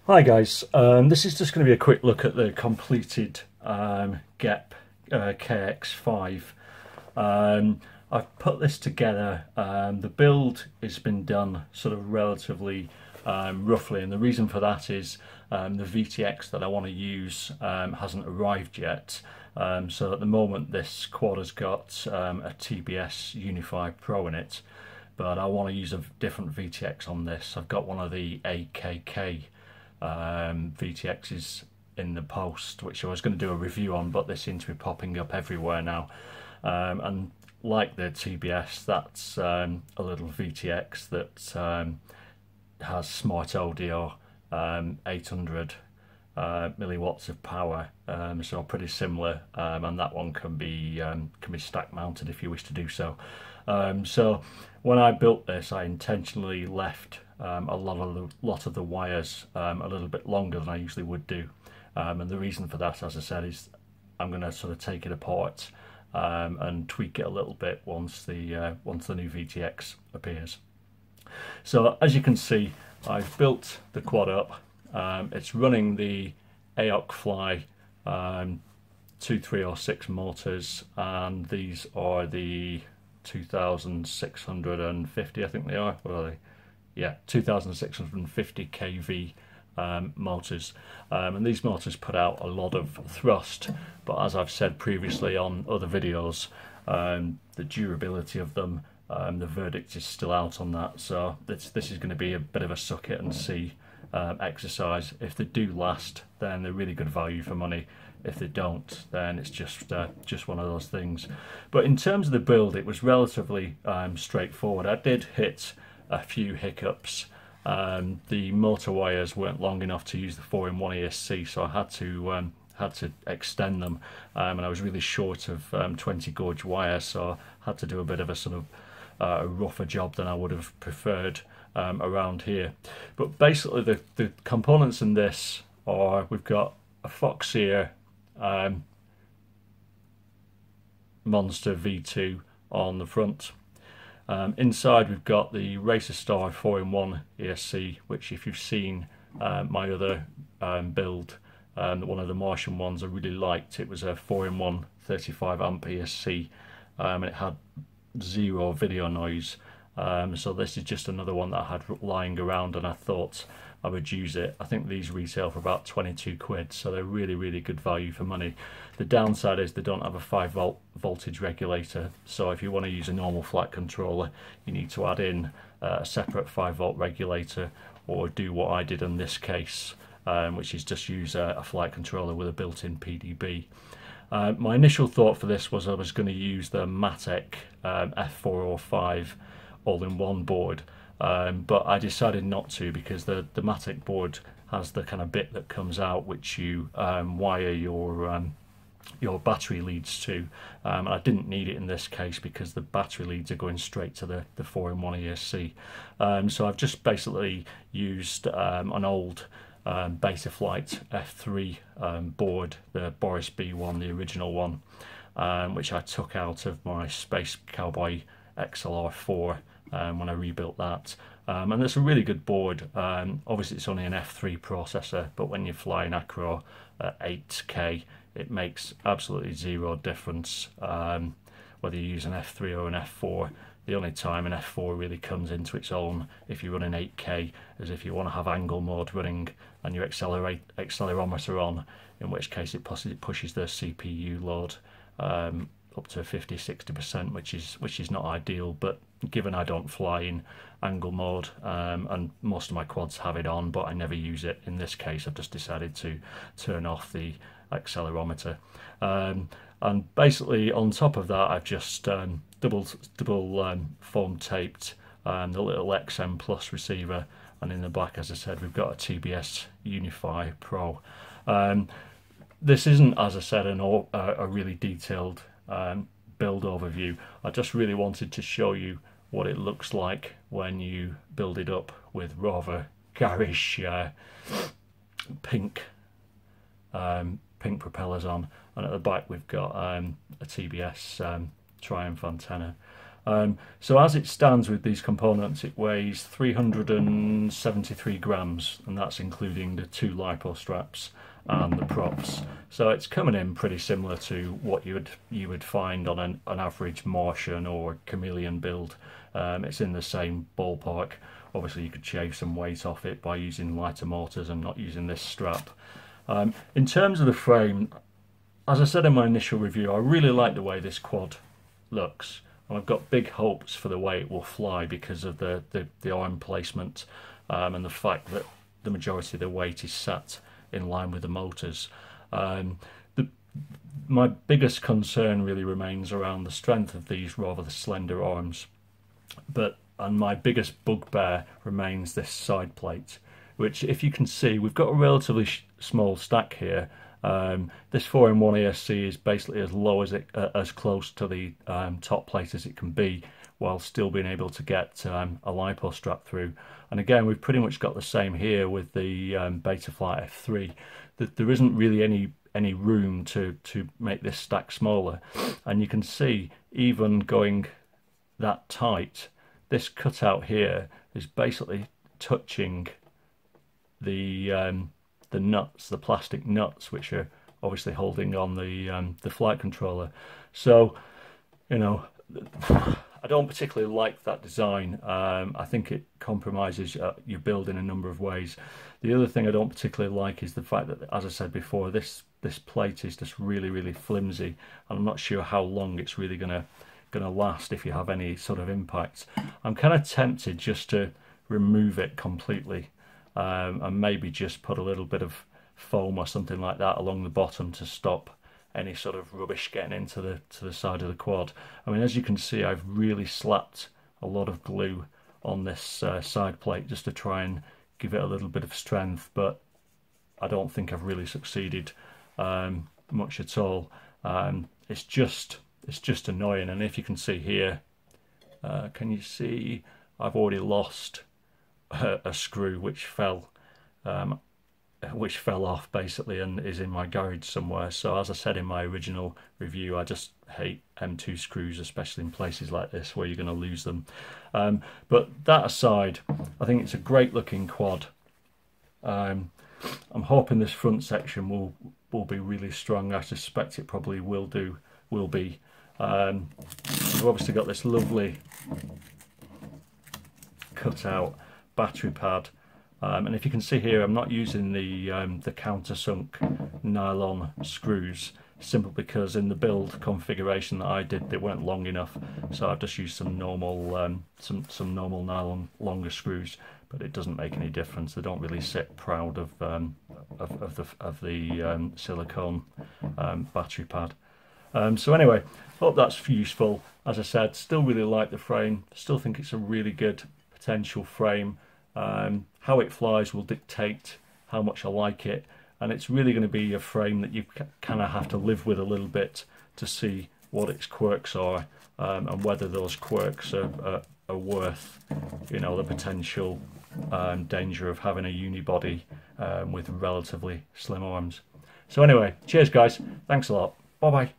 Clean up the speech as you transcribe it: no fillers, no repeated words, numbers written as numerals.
Hi guys, this is just going to be a quick look at the completed GepRc KX5. I've put this together. The build has been done sort of relatively roughly, and the reason for that is the VTX that I want to use hasn't arrived yet. So at the moment this quad has got a TBS Unify Pro in it, but I want to use a different VTX on this. I've got one of the AKK VTXs in the post, which I was going to do a review on, but they seem to be popping up everywhere now. And like the TBS, that's a little VTX that has smart audio, 800 milliwatts of power, so pretty similar, and that one can be stack mounted if you wish to do so. So when I built this, I intentionally left a lot of the wires a little bit longer than I usually would do, and the reason for that, as I said, is I'm going to sort of take it apart and tweak it a little bit once the new VTX appears. So as you can see, I've built the quad up. It's running the Aokfly 2306 motors, and these are the 2650, I think they are. What are they? Yeah, 2650 kV motors, and these motors put out a lot of thrust, but as I've said previously on other videos, the durability of them, the verdict is still out on that. So this is going to be a bit of a suck it and see exercise. If they do last, then they're really good value for money. If they don't, then it's just one of those things. But in terms of the build, it was relatively straightforward. I did hit a few hiccups. The motor wires weren't long enough to use the 4-in-1 ESC, so I had to extend them, and I was really short of 20 gauge wire, so I had to do a bit of a sort of a rougher job than I would have preferred around here. But basically the components in this are, we've got a Foxeer Monster V2 on the front. Inside we've got the Racerstar 4-in-1 ESC, which if you've seen my other build, one of the Martian ones I really liked, it was a 4-in-1 35 amp ESC, and it had zero video noise. So this is just another one that I had lying around, and I thought I would use it. I think these retail for about 22 quid, so they're really good value for money. The downside is they don't have a 5-volt voltage regulator, so if you want to use a normal flight controller, you need to add in a separate 5-volt regulator, or do what I did in this case, which is just use a flight controller with a built-in PDB. My initial thought for this was I was going to use the Matek F405 all-in-one board, but I decided not to, because the Matek board has the kind of bit that comes out which you wire your battery leads to, and I didn't need it in this case because the battery leads are going straight to the 4-in-1 ESC. So I've just basically used an old Betaflight F3 board, the Boris B one, the original one, which I took out of my Space Cowboy XLR4 when I rebuilt that, and it's a really good board. Obviously it's only an F3 processor, but when you fly in acro at 8K, it makes absolutely zero difference whether you use an F3 or an F4. The only time an F4 really comes into its own if you run in 8K is if you want to have angle mode running and your accelerometer on, in which case it pushes the CPU load up to 50–60%, which is not ideal. But given I don't fly in angle mode, and most of my quads have it on, but I never use it, in this case I've just decided to turn off the accelerometer. And basically on top of that, I've just double foam taped the little XM Plus receiver, and in the back, as I said, we've got a TBS Unify Pro. This isn't, as I said, a really detailed build overview. I just really wanted to show you what it looks like when you build it up with rather garish pink propellers on, and at the back we've got a TBS Triumph antenna. So as it stands with these components, it weighs 373 grams, and that's including the 2 lipo straps and the props. So it's coming in pretty similar to what you would find on an average Martian or Chameleon build. It's in the same ballpark. Obviously you could shave some weight off it by using lighter motors and not using this strap. In terms of the frame, as I said in my initial review, I really like the way this quad looks, and I've got big hopes for the way it will fly because of the arm placement and the fact that the majority of the weight is sat in line with the motors. My biggest concern really remains around the strength of these rather slender arms, and my biggest bugbear remains this side plate, which, if you can see, we've got a relatively small stack here. This 4-in-1 ESC is basically as low as as close to the top plate as it can be, while still being able to get a lipo strap through. And again, we've pretty much got the same here with the Betaflight F3. That there isn't really any room to make this stack smaller, and you can see even going that tight, this cutout here is basically touching the nuts, the plastic nuts, which are obviously holding on the flight controller. So, you know, I don't particularly like that design. I think it compromises your build in a number of ways. The other thing I don't particularly like is the fact that, as I said before, this plate is just really flimsy, and I'm not sure how long it's really gonna last if you have any sort of impact. I'm kind of tempted just to remove it completely, and maybe just put a little bit of foam or something like that along the bottom to stop any sort of rubbish getting into the side of the quad. I mean, as you can see, I've really slapped a lot of glue on this side plate just to try and give it a little bit of strength, but I don't think I've really succeeded much at all. It's just annoying. And if you can see here, can you see I've already lost a screw which fell off basically and is in my garage somewhere. So as I said in my original review, I just hate M2 screws, especially in places like this where you're going to lose them. But that aside, I think it's a great looking quad. I'm hoping this front section will be really strong. I suspect it probably will be. We've obviously got this lovely cut out battery pad, and if you can see here, I'm not using the countersunk nylon screws, simply because in the build configuration that I did, they weren't long enough, so I've just used some normal some normal nylon longer screws, but it doesn't make any difference. They don't really sit proud of the silicone battery pad. So anyway, hope that's useful. As I said, still really like the frame, still think it's a really good potential frame. How it flies will dictate how much I like it, and it's really going to be a frame that you kind of have to live with a little bit to see what its quirks are, and whether those quirks are worth, you know, the potential danger of having a unibody with relatively slim arms. So anyway, cheers guys, thanks a lot, bye bye.